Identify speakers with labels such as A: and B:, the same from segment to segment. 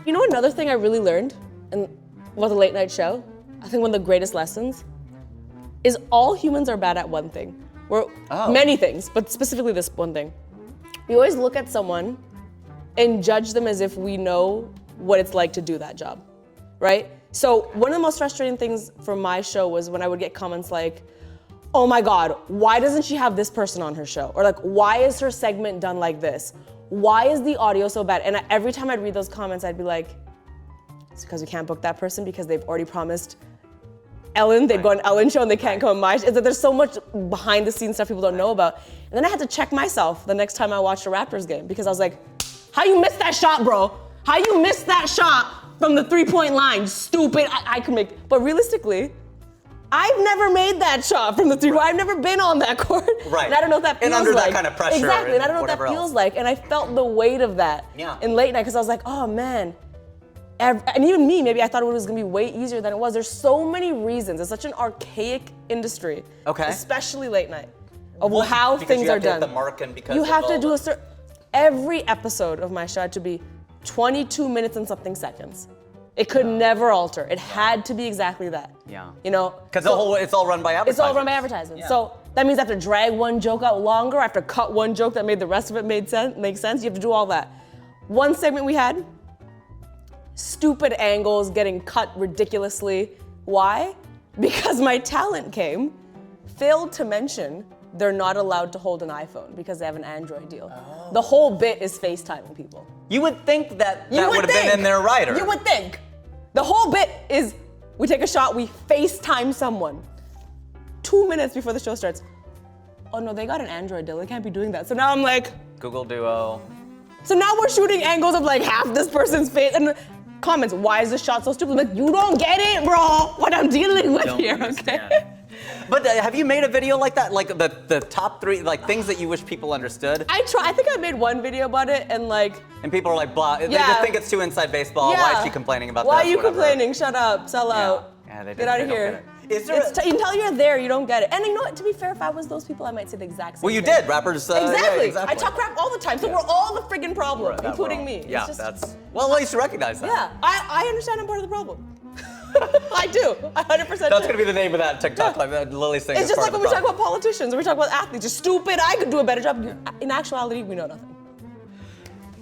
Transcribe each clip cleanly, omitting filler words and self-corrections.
A: You know another thing I really learned about the late night show? I think one of the greatest lessons is all humans are bad at one thing. Many things, but specifically this one thing. We always look at someone and judge them as if we know what it's like to do that job, right? So one of the most frustrating things for my show was when I would get comments like, oh my God, why doesn't she have this person on her show? Or like, why is her segment done like this? Why is the audio so bad? And every time I'd read those comments, I'd be like, it's because we can't book that person because they've already promised Ellen, they'd go on Ellen's show and they can't come on my show. It's that there's so much behind the scenes stuff people don't know about. And then I had to check myself the next time I watched a Raptors game because I was like, how you missed that shot, bro? How you missed that shot from the 3-point line? Stupid, I could make, but realistically, I've never made that shot from the 3-point. I've never been on that court.
B: Right.
A: And I don't know what that feels like.
B: And under that kind of pressure.
A: Exactly, and I don't know what that feels like. And I felt the weight of that in late night because I was like, oh man. And even me, maybe I thought it was gonna be way easier than it was. There's so many reasons. It's such an archaic industry, especially late night, of how things are done.
B: Because you have to hit the mark and because
A: you have to do a certain. Every episode of my show had to be 22 minutes and something seconds. It could never alter. It had to be exactly that.
B: Yeah.
A: You know?
B: Because it's all run by advertising.
A: It's all run by advertising. Yeah. So that means I have to drag one joke out longer. I have to cut one joke that made the rest of it make sense. You have to do all that. One segment we had, stupid angles getting cut ridiculously. Why? Because my talent came, failed to mention they're not allowed to hold an iPhone because they have an Android deal. Oh. The whole bit is FaceTiming people.
B: You would think that would have been in their writer.
A: You would think. The whole bit is we take a shot, we FaceTime someone. 2 minutes before the show starts. Oh no, they got an Android deal. They can't be doing that. So now I'm like,
B: Google Duo.
A: So now we're shooting angles of like half this person's face and comments, why is this shot so stupid? I'm like, you don't get it, bro, what I'm dealing with here, okay?
B: But have you made a video like that? Like the top 3, like things that you wish people understood?
A: I think I made one video about it and like.
B: And people are like, blah, they just think it's too inside baseball.
A: Yeah.
B: Why is she complaining about
A: Why
B: this?
A: are you
B: whatever.
A: complaining? Shut up, sell out.
B: Yeah,
A: get out of here. Until you're there, you don't get it. And you know what, to be fair, if I was those people, I might say the exact same thing.
B: Well, you did, rappers.
A: Exactly.
B: Yeah,
A: I talk crap all the time, so we're all the friggin' problem, including me.
B: Yeah, well, at least you recognize that.
A: Yeah, I understand I'm part of the problem. I do, 100%
B: That's gonna be the name of that TikTok, like that Lilly Singh.
A: It's just like when we talk about politicians, or we talk about athletes, you're stupid, I could do a better job. In actuality, we know nothing.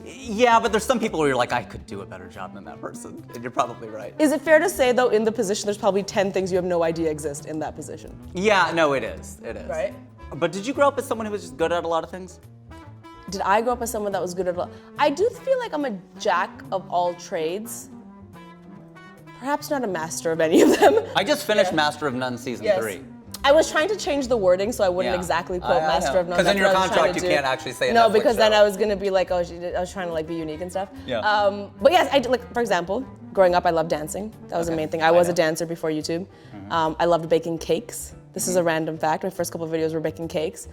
B: Yeah, but there's some people where you're like, I could do a better job than that person, and you're probably right.
A: Is it fair to say, though, in the position, there's probably 10 things you have no idea exist in that position?
B: Yeah, no, it is.
A: Right?
B: But did you grow up as someone who was just good at a lot of things?
A: Did I grow up as someone that was good at a lot? I do feel like I'm a jack of all trades. Perhaps not a master of any of them.
B: I just finished Master of None Season 3.
A: I was trying to change the wording so I wouldn't exactly quote Master of None.
B: Because in your contract you can't actually say it.
A: No, because then I was gonna be like, oh, I was trying to like be unique and stuff.
B: Yeah.
A: But yes, I did, like, for example, growing up I loved dancing. That was the main thing. I was a dancer before YouTube. I loved baking cakes. This is a random fact. My first couple of videos were baking cakes.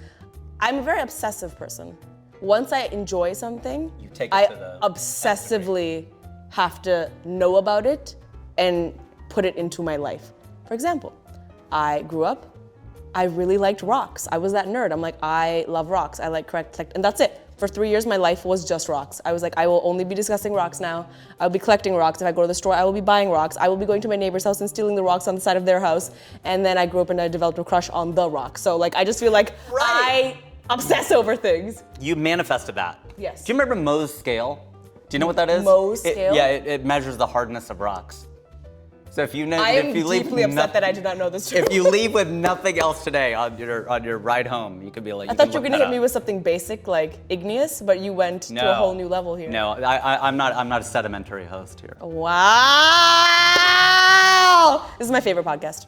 A: I'm a very obsessive person. Once I enjoy something, I obsessively have to know about it and put it into my life. For example, I grew up, I really liked rocks. I was that nerd. I'm like, I love rocks. I like collect, and that's it. For 3 years, my life was just rocks. I was like, I will only be discussing rocks now. I'll be collecting rocks. If I go to the store, I will be buying rocks. I will be going to my neighbor's house and stealing the rocks on the side of their house. And then I grew up and I developed a crush on the rock. So like, I just feel like I obsess over things.
B: You manifested that.
A: Yes.
B: Do you remember Mohs scale? Do you know what that is?
A: Mohs scale?
B: It measures the hardness of rocks. So if you know,
A: I am deeply upset that I did not know this.
B: If you leave with nothing else today on your ride home, you could be like.
A: I thought you were gonna hit me with something basic like igneous, but you went to a whole new level here.
B: No, I'm not a sedimentary host here.
A: Wow! This is my favorite podcast.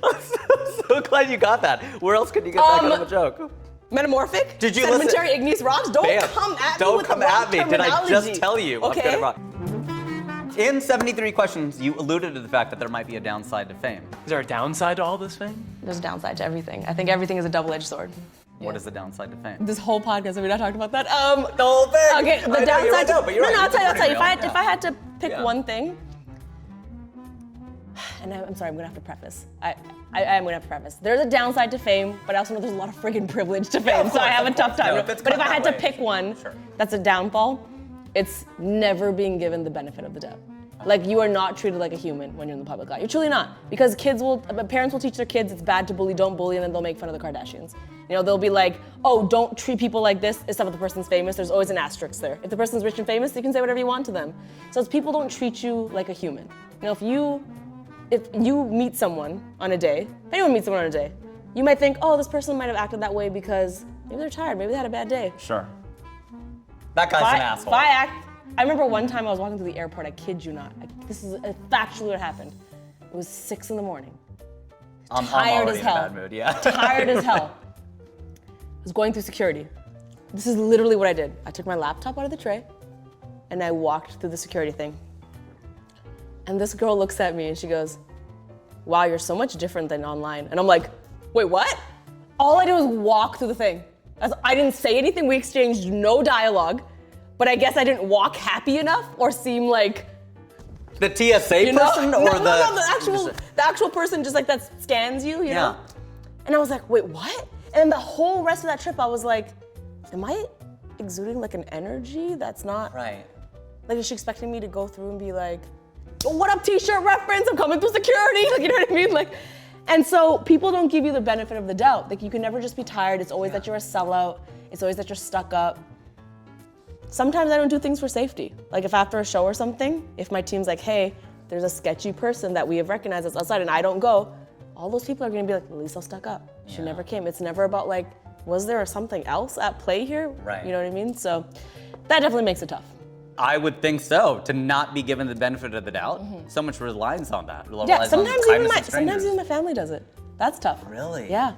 B: I'm so glad you got that. Where else could you get that kind of a joke?
A: Metamorphic?
B: Did you
A: Sedimentary
B: listen?
A: igneous rocks? Don't come at me
B: Don't
A: with
B: come
A: the wrong
B: at me. Did I just tell you?
A: Okay.
B: I'm good at rock. In 73 questions, you alluded to the fact that there might be a downside to fame.
C: Is there a downside to all this fame?
A: There's a downside to everything. I think everything is a double-edged sword.
B: What is the downside to fame?
A: This whole podcast, have we not talked about that?
B: The whole thing.
A: Okay, the downside.
B: No,
A: I'll tell you. If I had to pick one thing, and I'm sorry, I'm gonna have to preface. I am gonna have to preface. There's a downside to fame, but I also know there's a lot of friggin' privilege to fame, so I have a tough time. But if I had to pick one, that's a downfall. it's never being given the benefit of the doubt. Like, you are not treated like a human when you're in the public eye. You're truly not. Because parents will teach their kids it's bad to bully, don't bully, and then they'll make fun of the Kardashians. You know, they'll be like, oh, don't treat people like this, except if the person's famous. There's always an asterisk there. If the person's rich and famous, you can say whatever you want to them. So people don't treat you like a human. You know, if you meet someone on a day, if anyone meets someone on a day, you might think, oh, this person might have acted that way because maybe they're tired, maybe they had a bad day.
B: Sure. That guy's an asshole.
A: I remember one time I was walking through the airport, I kid you not. This is factually what happened. It was 6 a.m.
B: I'm
A: tired
B: already
A: as hell.
B: in a bad mood, yeah.
A: Tired as hell. I was going through security. This is literally what I did. I took my laptop out of the tray and I walked through the security thing. And this girl looks at me and she goes, wow, you're so much different than online. And I'm like, wait, what? All I did was walk through the thing. I didn't say anything, we exchanged no dialogue, but I guess I didn't walk happy enough or seem like...
B: The TSA person or
A: the actual person just like that scans you, you know? And I was like, wait, what? And then the whole rest of that trip I was like, am I exuding like an energy that's not...
B: Right.
A: Like, is she expecting me to go through and be like, oh, what up, t-shirt reference, I'm coming through security, like, you know what I mean? Like, and so people don't give you the benefit of the doubt. Like, you can never just be tired. It's always that you're a sellout. It's always that you're stuck up. Sometimes I don't do things for safety. Like, if after a show or something, if my team's like, hey, there's a sketchy person that we have recognized that's outside and I don't go, all those people are gonna be like, Lily's so stuck up. She never came. It's never about like, was there something else at play here?
B: Right.
A: You know what I mean? So that definitely makes it tough.
B: I would think so, to not be given the benefit of the doubt. So much reliance on that.
A: Yeah, sometimes even my family does it. That's tough.
B: Really?
A: Yeah.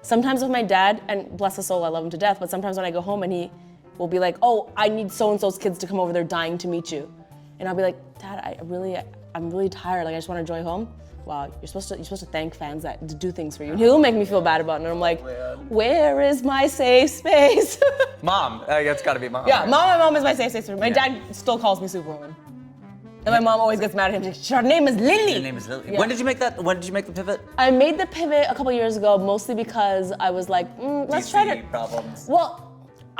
A: Sometimes with my dad, and bless his soul, I love him to death, but sometimes when I go home and he will be like, oh, I need so-and-so's kids to come over, they're dying to meet you. And I'll be like, Dad, I'm really tired, like I just want to enjoy home. Wow, you're supposed to thank fans that do things for you. And he'll make me feel bad about it, and I'm like, where is my safe space?
B: Mom, it's gotta be mom.
A: Yeah, my mom is my safe space. My dad still calls me Superwoman. And my mom always gets mad at him. Her name is Lilly.
B: Your name is Lilly.
A: Yeah.
B: When did you make that? When did you make the pivot?
A: I made the pivot a couple years ago, mostly because I was like, let's try to.
B: Problems.
A: Well,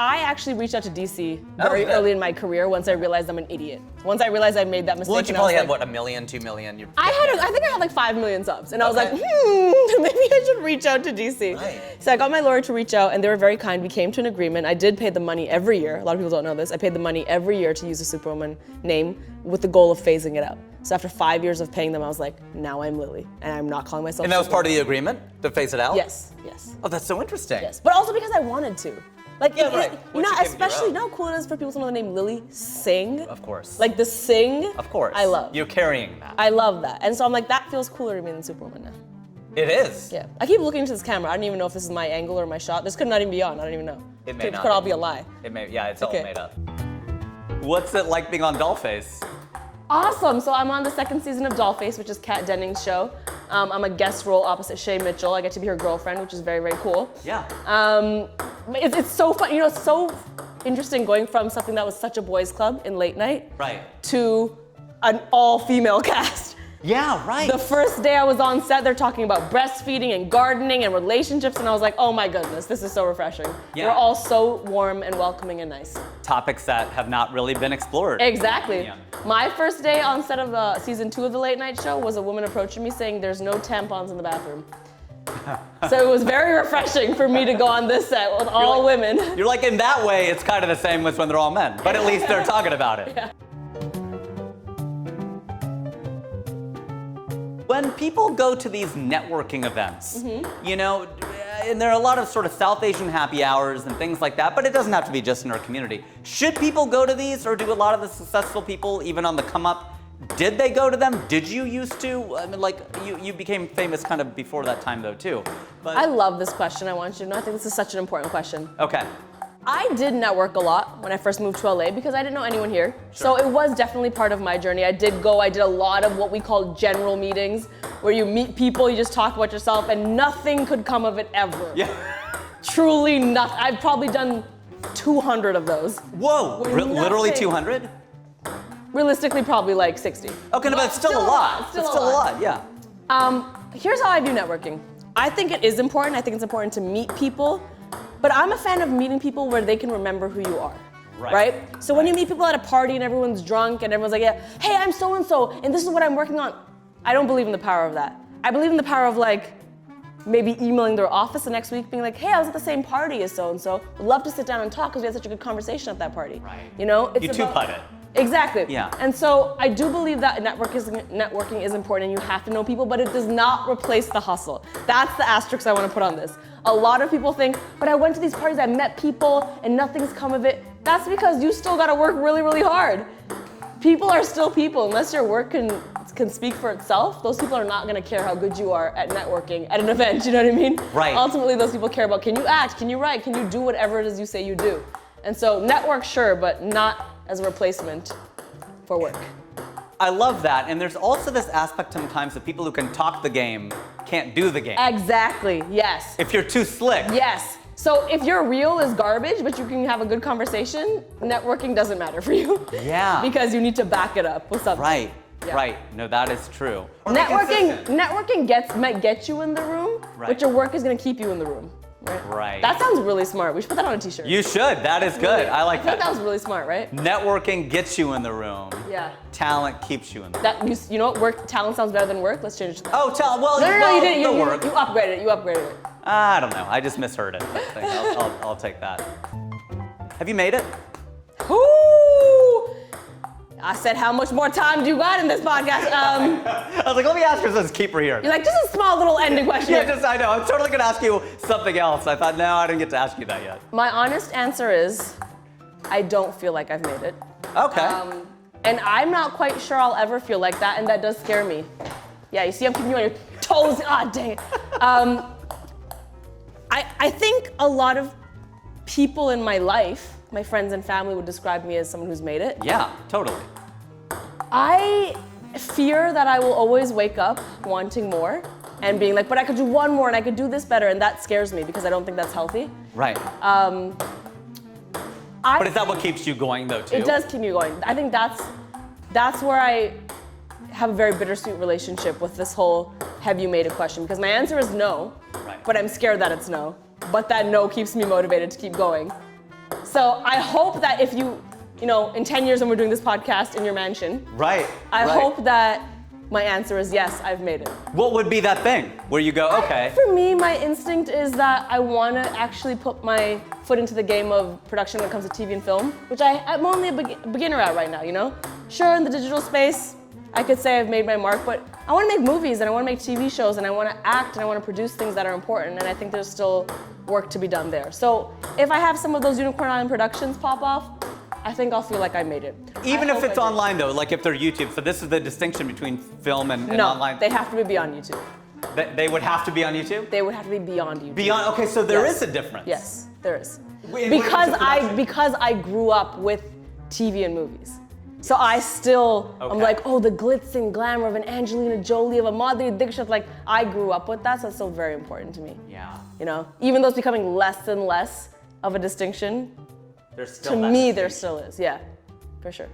A: I actually reached out to DC very early in my career once I realized I'm an idiot. Once I realized I made that mistake.
B: Well, you probably had, what, 1 million, 2 million?
A: I think I had like 5 million subs. And I was like, maybe I should reach out to DC.
B: Right.
A: So I got my lawyer to reach out and they were very kind. We came to an agreement. I did pay the money every year. A lot of people don't know this. I paid the money every year to use the Superwoman name with the goal of phasing it out. So after 5 years of paying them, I was like, now I'm Lilly. And I'm not calling myself
B: And that was
A: Superwoman.
B: part of the agreement, to phase it out?
A: Yes.
B: Oh, that's so interesting.
A: Yes, but also because I wanted to. Like,
B: Yeah, right.
A: you know,
B: Once you give it your
A: especially,
B: own.
A: you know how cool it is for people to know the name Lilly Singh?
B: Of course.
A: Like the Singh?
B: Of course.
A: I love.
B: You're carrying that.
A: I love that. And so I'm like, that feels cooler to me than Superwoman now.
B: It is.
A: Yeah. I keep looking into this camera. I don't even know if this is my angle or my shot. This could not even be on. I don't even know.
B: It may not
A: could all
B: be.
A: be a lie.
B: It may, yeah, it's all
A: Okay.
B: made up. What's it like being on Dollface?
A: Awesome. So I'm on the 2nd season of Dollface, which is Kat Dennings' show. I'm a guest role opposite Shay Mitchell. I get to be her girlfriend, which is very, very cool.
B: Yeah.
A: It's so fun. You know, it's so interesting going from something that was such a boys' club in late night
B: Right.
A: to an all-female cast.
B: Yeah, right.
A: The first day I was on set, they're talking about breastfeeding and gardening and relationships, and I was like, oh my goodness, this is so refreshing.
B: Yeah.
A: We're all so warm and welcoming and nice.
B: Topics that have not really been explored.
A: Exactly.
B: Yeah.
A: My first day on set of season 2 of the late night show was a woman approaching me saying there's no tampons in the bathroom. So it was very refreshing for me to go on this set with all women.
B: You're like, in that way, it's kind of the same as when they're all men, but at least they're talking about it.
A: Yeah.
B: When people go to these networking events, you know, and there are a lot of sort of South Asian happy hours and things like that, but it doesn't have to be just in our community. Should people go to these, or do a lot of the successful people, even on the come up, did they go to them? Did you used to? I mean, like, you became famous kind of before that time though, too. But
A: I love this question, I want you to know. I think this is such an important question.
B: okay.
A: I did network a lot when I first moved to LA because I didn't know anyone here. So it was definitely part of my journey. I did a lot of what we call general meetings, where you meet people, you just talk about yourself, and nothing could come of it ever.
B: Yeah.
A: Truly nothing. I've probably done 200 of those.
B: Whoa, literally
A: nothing.
B: 200?
A: Realistically, probably like 60.
B: Okay, no, but it's still a lot.
A: Still
B: It's still a lot, yeah.
A: Here's how I view networking. I think it is important. I think it's important to meet people, but I'm a fan of meeting people where they can remember who you are. right? So when you meet people at a party and everyone's drunk and everyone's like, yeah, hey, I'm so-and-so, and this is what I'm working on. I don't believe in the power of that. I believe in the power of like, maybe emailing their office the next week being like, hey, I was at the same party as so-and-so. Would love to sit down and talk because we had such a good conversation at that party.
B: Right.
A: You know? It's
B: you two-putt it.
A: Exactly.
B: Yeah.
A: And so I do believe that networking is important and you have to know people, but it does not replace the hustle. That's the asterisk I want to put on this. A lot of people think, but I went to these parties, I met people, and nothing's come of it. That's because you still got to work really, really hard. People are still people. Unless your work can speak for itself, those people are not going to care how good you are at networking at an event, you know what I mean?
B: Right.
A: Ultimately, those people care about, can you act, can you write, can you do whatever it is you say you do? And so network, sure, but not as a replacement for work.
B: I love that, and there's also this aspect sometimes that people who can talk the game can't do the game.
A: Exactly, yes.
B: If you're too slick.
A: Yes. So if your reel is garbage, but you can have a good conversation, networking doesn't matter for you.
B: Yeah.
A: Because you need to back it up with something.
B: Right.
A: Yeah.
B: Right. No, that is true.
A: Networking might get you in the room,
B: right.
A: But your work is gonna keep you in the room.
B: Right.
A: That sounds really smart. We should put that on a t-shirt.
B: You should. That is good.
A: Really,
B: I like that.
A: I think that was really smart, right?
B: Networking gets you in the room.
A: Yeah.
B: Talent keeps you in the room.
A: You know what? Talent sounds better than work. Let's change it to that.
B: Oh, talent. Well,
A: No, you didn't. You
B: work.
A: You upgraded it. You upgraded it.
B: I don't know. I just misheard it. I'll take that. Have you made it?
A: Ooh. I said, how much more time do you got in this podcast?
B: I was like, let me ask her this, keep her here.
A: You're like, just a small little ending question.
B: Yeah, I know. I'm totally gonna ask you something else. I thought, no, I didn't get to ask you that yet.
A: My honest answer is, I don't feel like I've made it.
B: Okay.
A: And I'm not quite sure I'll ever feel like that, and that does scare me. Yeah, you see, I'm keeping you on your toes. Ah, dang it. I think a lot of people in my life, my friends and family, would describe me as someone who's made it.
B: Yeah, totally.
A: I fear that I will always wake up wanting more and being like, but I could do one more and I could do this better, and that scares me because I don't think that's healthy.
B: Right. But is that what keeps you going though too?
A: It does keep me going. I think that's where I have a very bittersweet relationship with this whole have you made a question, because my answer is no,
B: right.
A: But I'm scared that it's no. But that no keeps me motivated to keep going. So I hope that if you know, in 10 years when we're doing this podcast in your mansion,
B: right.
A: I hope that my answer is yes, I've made it.
B: What would be that thing where you go, okay?
A: For me, my instinct is that I want to actually put my foot into the game of production when it comes to TV and film, which I'm only a beginner at right now, you know? Sure, in the digital space, I could say I've made my mark, but I want to make movies and I want to make TV shows and I want to act and I want to produce things that are important, and I think there's still work to be done there. So if I have some of those Unicorn Island productions pop off, I think I'll feel like I made it.
B: Even if it's online though, like if they're YouTube, so this is the distinction between film and online?
A: No, they have to be beyond YouTube.
B: They would have to be on YouTube?
A: They would have to be beyond YouTube.
B: Beyond, okay, so there is a difference.
A: Yes, there is.
B: Because
A: I grew up with TV and movies. So I still,
B: okay.
A: I'm like, oh, the glitz and glamour of an Angelina Jolie, of a Madhuri Dixit, like I grew up with that, so it's still very important to me.
B: Yeah.
A: You know, even though it's becoming less and less of a distinction,
B: there's still
A: to me there still is, yeah, for sure.